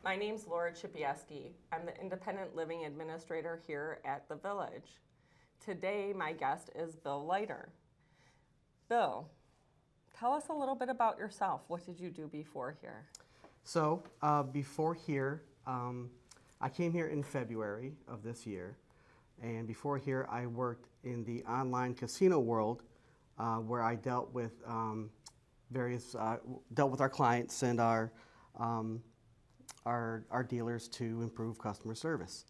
My name's Laura Czapiewski. I'm the Independent Living Administrator here at the Village. Today, my guest is BIll Leiter. Bill, tell us a little bit about yourself. What did you do before here? So before here, I came here in February of this year, and before here I worked in the online casino world where I dealt with dealt with our clients and our dealers to improve customer service.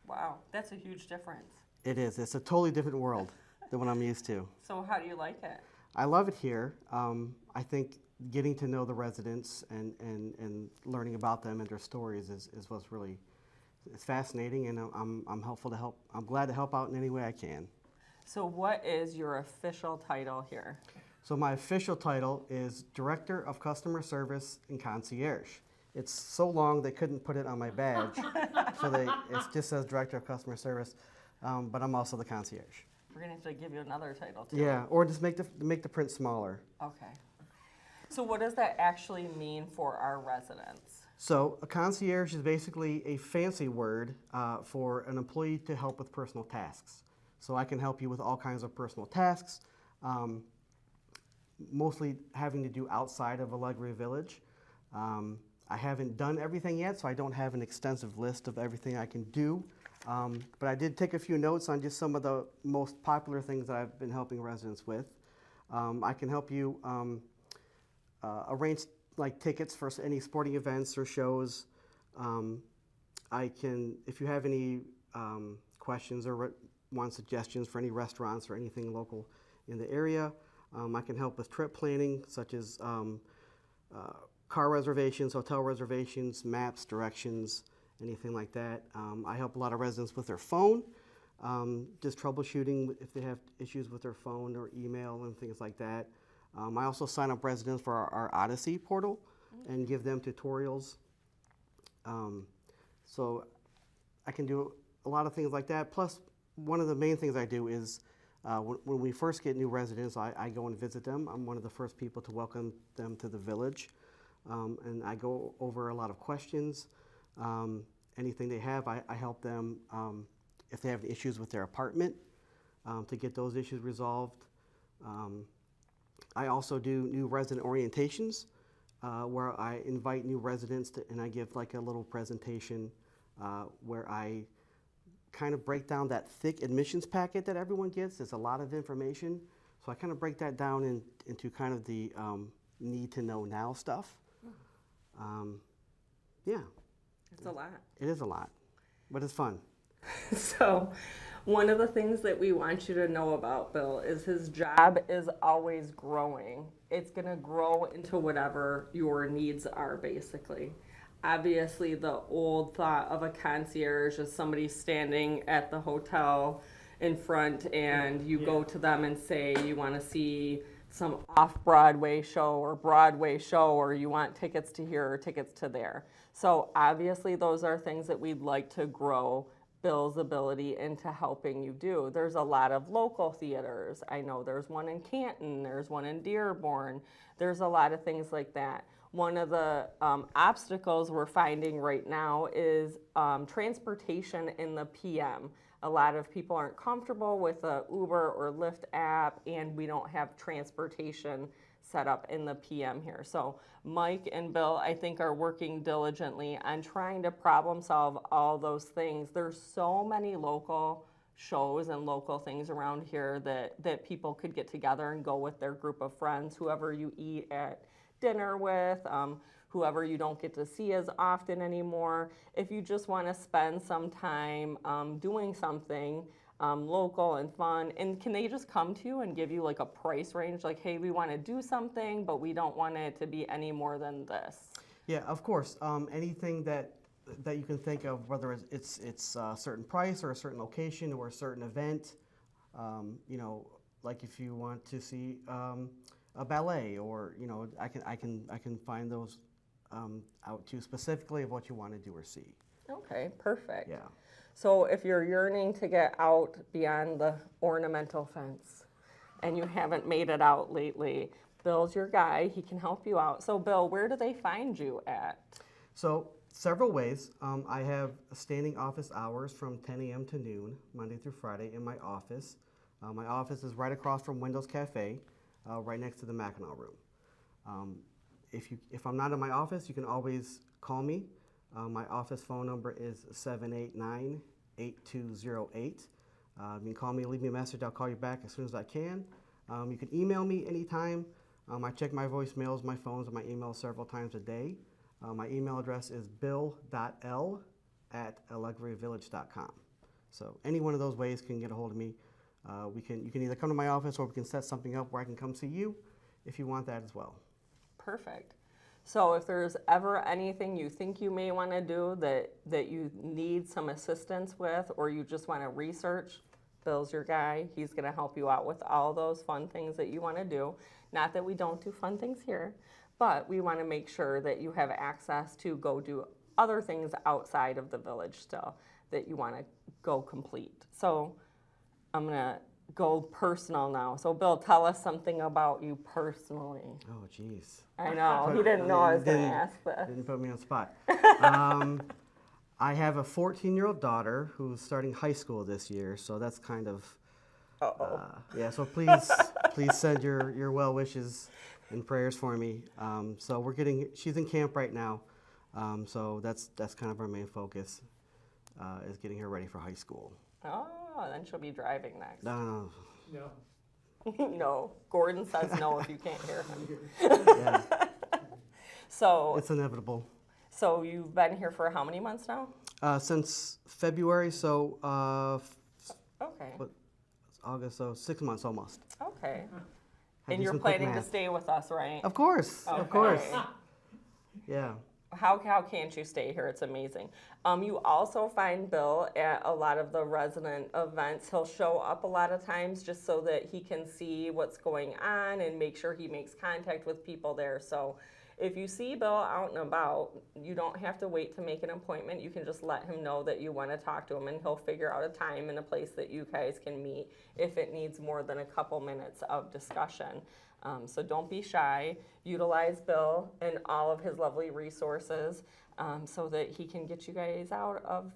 Wow, that's a huge difference. It is. It's a totally different world than what I'm used to. So how do you like it? I love it here. I think getting to know the residents and learning about them and their stories is what's really it's fascinating, and I'm helpful to help. I'm glad to help out in any way I can. So what is your official title here? So my official title is Director of Customer Service and Concierge. It's so long they couldn't put it on my badge, so it just says Director of Customer Service, but I'm also the concierge. We're gonna have to give you another title too. Yeah, or just make the print smaller. Okay. So what does that actually mean for our residents? So a concierge is basically a fancy word for an employee to help with personal tasks. So I can help you with all kinds of personal tasks, mostly having to do outside of Allegra Village. I haven't done everything yet, so I don't have an extensive list of everything I can do. But I did take a few notes on just some of the most popular things that I've been helping residents with. I can help you arrange like tickets for any sporting events or shows. I can, if you have any questions or want suggestions for any restaurants or anything local in the area, I can help with trip planning, such as car reservations, hotel reservations, maps, directions, anything like that. I help a lot of residents with their phone, just troubleshooting if they have issues with their phone or email and things like that. I also sign up residents for our Odyssey portal and give them tutorials. So I can do a lot of things like that. Plus, one of the main things I do is when we first get new residents, I go and visit them. I'm one of the first people to welcome them to the village. And I go over a lot of questions. Anything they have, I help them if they have issues with their apartment to get those issues resolved. I also do new resident orientations where I invite new residents and I give like a little presentation where I kind of break down that thick admissions packet that everyone gets. There's a lot of information. So I kind of break that down into kind of the need to know now stuff. Yeah. It's a lot. It is a lot, but it's fun. So one of the things that we want you to know about Bill is his job is always growing. It's going to grow into whatever your needs are, basically. Obviously, the old thought of a concierge is somebody standing at the hotel in front and you go to them and say you want to see some off-Broadway show or Broadway show, or you want tickets to here or tickets to there. So obviously those are things that we'd like to grow Bill's ability into helping you do. There's a lot of local theaters. I know there's one in Canton, there's one in Dearborn. There's a lot of things like that. One of the obstacles we're finding right now is transportation in the PM. A lot of people aren't comfortable with a Uber or Lyft app, and we don't have transportation set up in the PM here. So Mike and Bill, I think, are working diligently on trying to problem solve all those things. There's so many local shows and local things around here that people could get together and go with their group of friends, whoever you eat at dinner with, whoever you don't get to see as often anymore. If you just want to spend some time doing something local and fun, and can they just come to you and give you like a price range, like, hey, we want to do something, but we don't want it to be any more than this? Yeah, of course. Anything that you can think of, whether it's a certain price or a certain location or a certain event, like if you want to see a ballet, or I can find those out to specifically of what you want to do or see. Okay, perfect. Yeah. So if you're yearning to get out beyond the ornamental fence and you haven't made it out lately, Bill's your guy. He can help you out. So Bill, where do they find you at? So several ways. I have standing office hours from 10 a.m. to noon, Monday through Friday, in my office. My office is right across from Windows Cafe, right next to the Mackinac Room. If I'm not in my office, you can always call me. My office phone number is 789-8208. You can call me, leave me a message. I'll call you back as soon as I can. You can email me anytime. I check my voicemails, my phones, and my emails several times a day. My email address is bill.l@allegrivillage.com. So any one of those ways can get a hold of me. You can either come to my office or we can set something up where I can come see you if you want that as well. Perfect. So if there's ever anything you think you may want to do that you need some assistance with, or you just want to research, Bill's your guy. He's going to help you out with all those fun things that you want to do. Not that we don't do fun things here, but we want to make sure that you have access to go do other things outside of the village still that you want to go complete. So I'm going to go personal now. So Bill, tell us something about you personally. Oh, geez. I know, he didn't know I was going to ask this. Didn't put me on the spot. I have a 14-year-old daughter who's starting high school this year, so that's kind of, yeah, so please send your well wishes and prayers for me. So she's in camp right now, so that's kind of our main focus, is getting her ready for high school. Oh, then she'll be driving next. No. No, Gordon says no if you can't hear him. Yeah, So, it's inevitable. so you've been here for how many months now? Since February, so Okay, August, so 6 months almost. okay. I And do you're some quick planning to math. stay with us, right? Of course, of course. Okay. Yeah. How can't you stay here? It's amazing. You also find Bill at a lot of the resident events. He'll show up a lot of times just so that he can see what's going on and make sure he makes contact with people there. So if you see Bill out and about, you don't have to wait to make an appointment. You can just let him know that you want to talk to him, and he'll figure out a time and a place that you guys can meet if it needs more than a couple minutes of discussion. So don't be shy. Utilize Bill and all of his lovely resources so that he can get you guys out of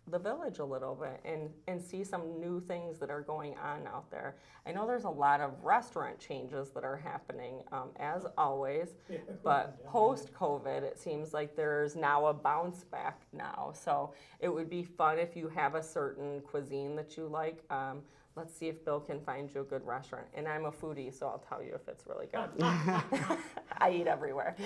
the village a little bit and see some new things that are going on out there. I know there's a lot of restaurant changes that are happening, as always, but post-COVID, it seems like there's now a bounce back now. So it would be fun if you have a certain cuisine that you like. Let's see if Bill can find you a good restaurant. And I'm a foodie, so I'll tell you if it's really good. I eat everywhere.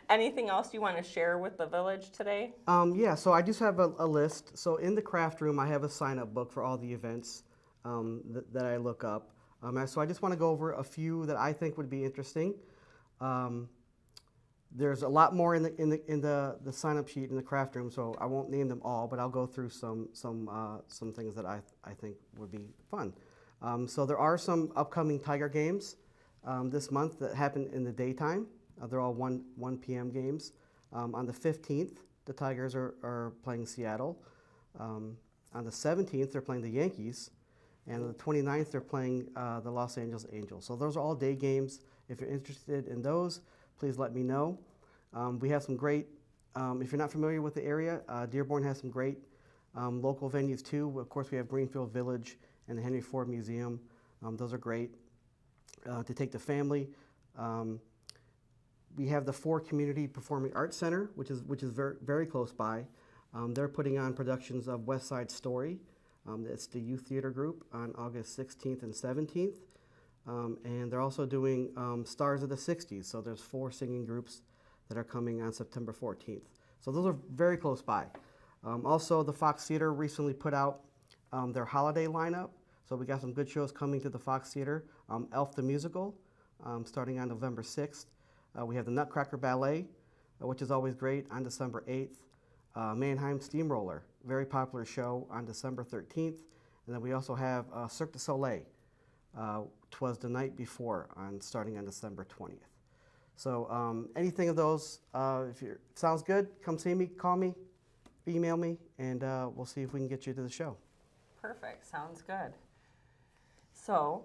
Anything else you want to share with the village today? Yeah, so I just have a list. So in the craft room, I have a sign-up book for all the events that I look up. So I just want to go over a few that I think would be interesting. There's a lot more in the sign-up sheet in the craft room, so I won't name them all, but I'll go through some things that I think would be fun. So there are some upcoming Tiger games this month that happen in the daytime. They're all 1 p.m. games. On the 15th, the Tigers are playing Seattle. On the 17th, they're playing the Yankees. And on the 29th, they're playing the Los Angeles Angels. So those are all day games. If you're interested in those, please let me know. We have some great, if you're not familiar with the area, Dearborn has some great local venues too. Of course, we have Greenfield Village and the Henry Ford Museum. Those are great to take the family. We have the Ford Community Performing Arts Center, which is very, very close by. They're putting on productions of West Side Story. It's the youth theater group on August 16th and 17th. And they're also doing Stars of the 60s. So there's 4 singing groups that are coming on September 14th. So those are very close by. Also, the Fox Theater recently put out their holiday lineup. So we got some good shows coming to the Fox Theater. Elf the Musical, starting on November 6th. We have the Nutcracker Ballet, which is always great, on December 8th. Mannheim Steamroller, very popular show, on December 13th. And then we also have Cirque du Soleil. 'Twas the night before, starting on December 20th. So anything of those, if it sounds good, come see me, call me, email me, and we'll see if we can get you to the show. Perfect. Sounds good. So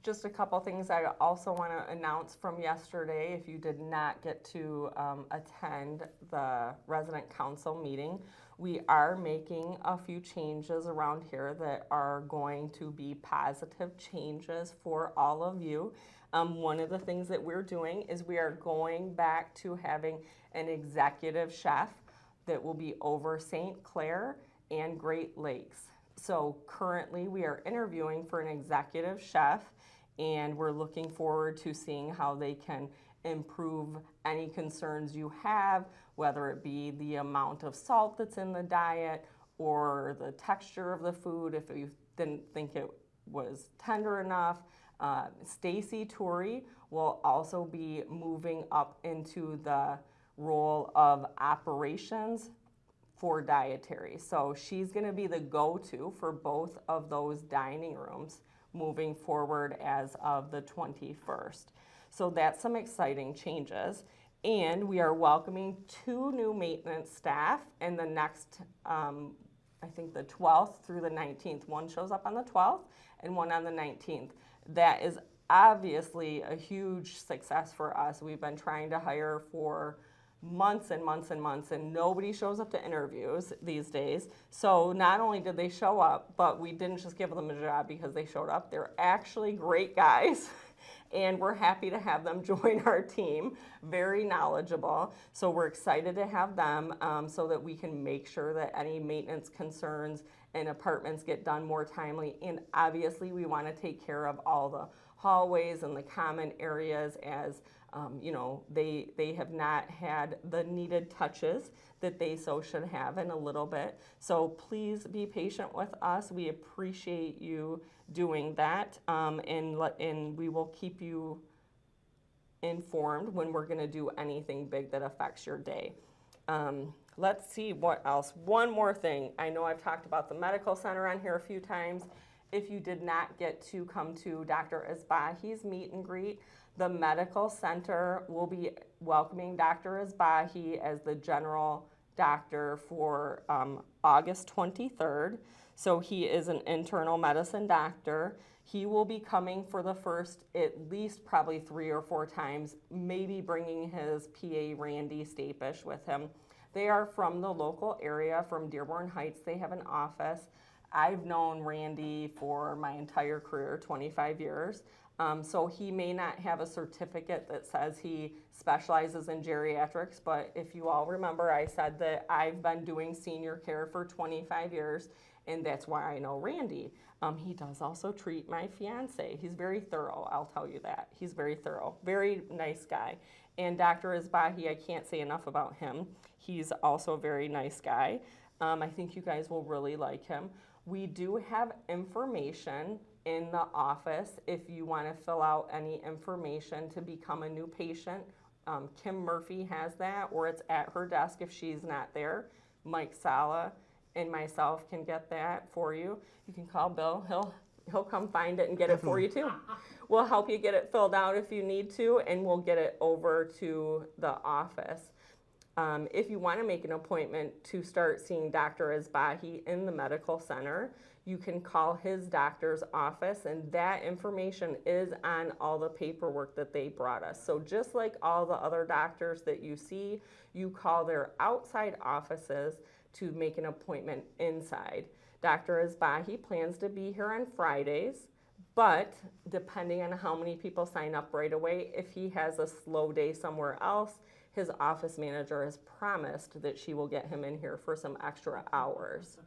just a couple things I also want to announce from yesterday. If you did not get to attend the resident council meeting, we are making a few changes around here that are going to be positive changes for all of you. One of the things that we're doing is we are going back to having an executive chef that will be over St. Clair and Great Lakes. So currently we are interviewing for an executive chef, and we're looking forward to seeing how they can improve any concerns you have, whether it be the amount of salt that's in the diet or the texture of the food, if you didn't think it was tender enough. Stacy Toury will also be moving up into the role of operations for dietary. So she's going to be the go-to for both of those dining rooms moving forward as of the 21st. So that's some exciting changes. And we are welcoming 2 new maintenance staff in the next, I think the 12th through the 19th. One shows up on the 12th and one on the 19th. That is obviously a huge success for us. We've been trying to hire for months and months and months, and nobody shows up to interviews these days. So not only did they show up, but we didn't just give them a job because they showed up. They're actually great guys, and we're happy to have them join our team. Very knowledgeable. So we're excited to have them so that we can make sure that any maintenance concerns in apartments get done more timely. And obviously we want to take care of all the hallways and the common areas as they have not had the needed touches that they so should have in a little bit. So please be patient with us. We appreciate you doing that, and we will keep you informed when we're going to do anything big that affects your day. Let's see what else. One more thing. I know I've talked about the medical center on here a few times. If you did not get to come to Dr. Asbahi's meet and greet, the medical center will be welcoming Dr. Asbahi as the general doctor for August 23rd. So he is an internal medicine doctor. He will be coming for the first at least probably 3 or 4 times, maybe bringing his PA Randy Stapish with him. They are from the local area, from Dearborn Heights. They have an office. I've known Randy for my entire career, 25 years. So he may not have a certificate that says he specializes in geriatrics, but if you all remember, I said that I've been doing senior care for 25 years, and that's why I know Randy. He does also treat my fiance. He's very thorough, I'll tell you that. He's very thorough, very nice guy. And Dr. Asbahi, I can't say enough about him. He's also a very nice guy. I think you guys will really like him. We do have information in the office if you want to fill out any information to become a new patient. Kim Murphy has that, or it's at her desk if she's not there. Mike Sala and myself can get that for you. You can call Bill. He'll come find it and get it for you too. We'll help you get it filled out if you need to, and we'll get it over to the office. If you want to make an appointment to start seeing Dr. Asbahi in the medical center, you can call his doctor's office, and that information is on all the paperwork that they brought us. So just like all the other doctors that you see, you call their outside offices to make an appointment inside. Dr. Asbahi plans to be here on Fridays, but depending on how many people sign up right away, if he has a slow day somewhere else, his office manager has promised that she will get him in here for some extra hours.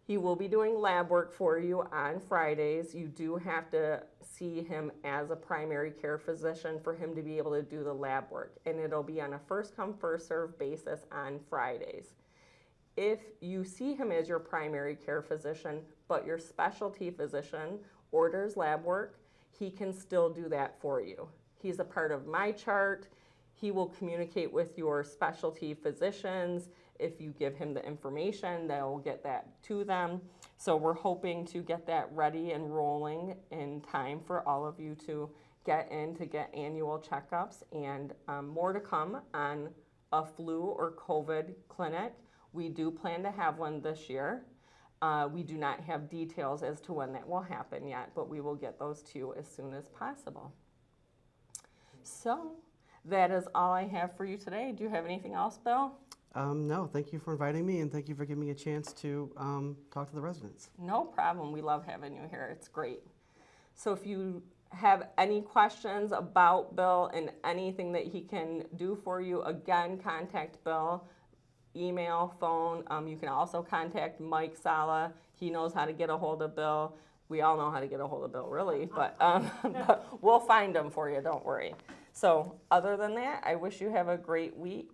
He will be doing lab work for you on Fridays. You do have to see him as a primary care physician for him to be able to do the lab work, and it'll be on a first come, first served basis on Fridays. If you see him as your primary care physician, but your specialty physician orders lab work, he can still do that for you. He's a part of my chart. He will communicate with your specialty physicians. If you give him the information, they'll get that to them. So we're hoping to get that ready and rolling in time for all of you to get in to get annual checkups, and more to come on a flu or COVID clinic. We do plan to have one this year. We do not have details as to when that will happen yet, but we will get those to you as soon as possible. So that is all I have for you today. Do you have anything else, Bill? No, thank you for inviting me, and thank you for giving me a chance to talk to the residents. No problem. We love having you here. It's great. So if you have any questions about Bill and anything that he can do for you, again, contact Bill, email, phone. You can also contact Mike Sala. He knows how to get a hold of Bill. We all know how to get a hold of Bill, really, but we'll find him for you, don't worry. So other than that, I wish you have a great week.